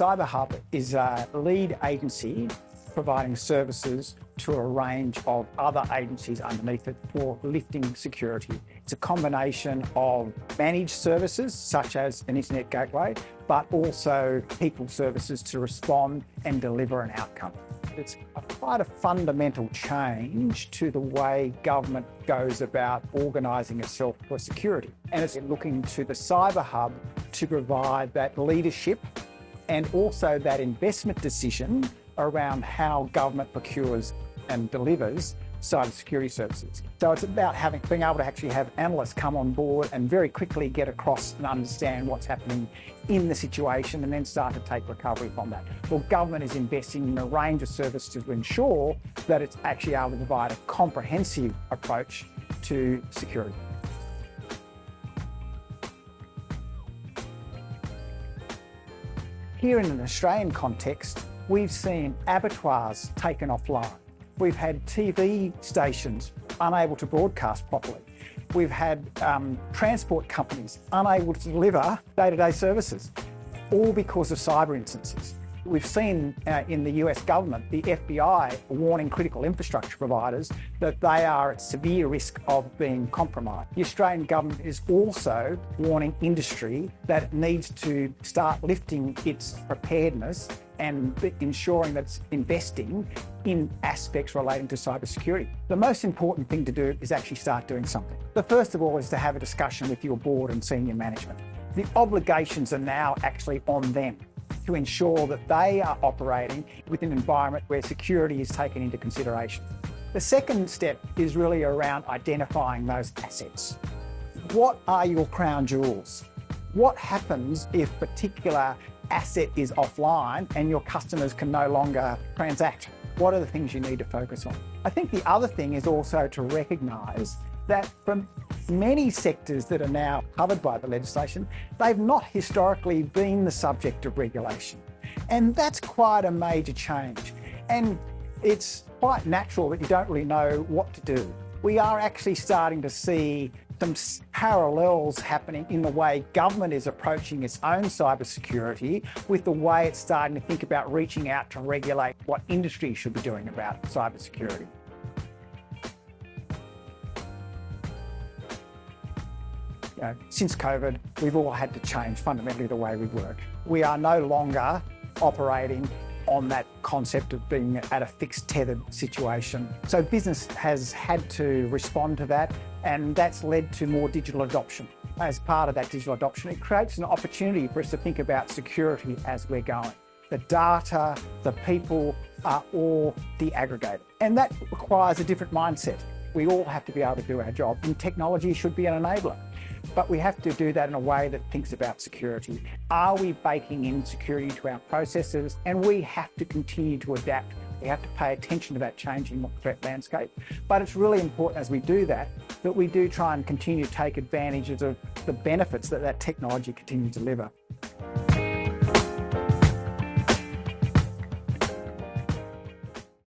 Cyber Hub is a lead agency providing services to a range of other agencies underneath it for lifting security. It's a combination of managed services such as an internet gateway, but also people services to respond and deliver an outcome. It's quite a fundamental change to the way government goes about organising itself for security. And it's looking to the Cyber Hub to provide that leadership and also that investment decision around how government procures and delivers cybersecurity services. So it's about being able to actually have analysts come on board and very quickly get across and understand what's happening in the situation and then start to take recovery from that. Well, government is investing in a range of services to ensure that it's actually able to provide a comprehensive approach to security. Here in an Australian context, we've seen abattoirs taken offline. We've had TV stations unable to broadcast properly. We've had transport companies unable to deliver day-to-day services, all because of cyber instances. We've seen in the US government, the FBI warning critical infrastructure providers that they are at severe risk of being compromised. The Australian government is also warning industry that it needs to start lifting its preparedness and ensuring that it's investing in aspects relating to cybersecurity. The most important thing to do is actually start doing something. The first of all is to have a discussion with your board and senior management. The obligations are now actually on them to ensure that they are operating within an environment where security is taken into consideration. The second step is really around identifying those assets. What are your crown jewels? What happens if a particular asset is offline and your customers can no longer transact? What are the things you need to focus on? I think the other thing is also to recognise that from many sectors that are now covered by the legislation, they've not historically been the subject of regulation. And that's quite a major change. And it's quite natural that you don't really know what to do. We are actually starting to see some parallels happening in the way government is approaching its own cybersecurity with the way it's starting to think about reaching out to regulate what industry should be doing about cybersecurity. Since COVID, we've all had to change fundamentally the way we work. We are no longer operating on that concept of being at a fixed tethered situation. So business has had to respond to that, and that's led to more digital adoption. As part of that digital adoption, it creates an opportunity for us to think about security as we're going. The data, the people are all deaggregated, and that requires a different mindset. We all have to be able to do our job, and technology should be an enabler. But we have to do that in a way that thinks about security. Are we baking in security to our processes? And we have to continue to adapt. We have to pay attention to that changing threat landscape. But it's really important as we do that we do try and continue to take advantage of the benefits that that technology continues to deliver.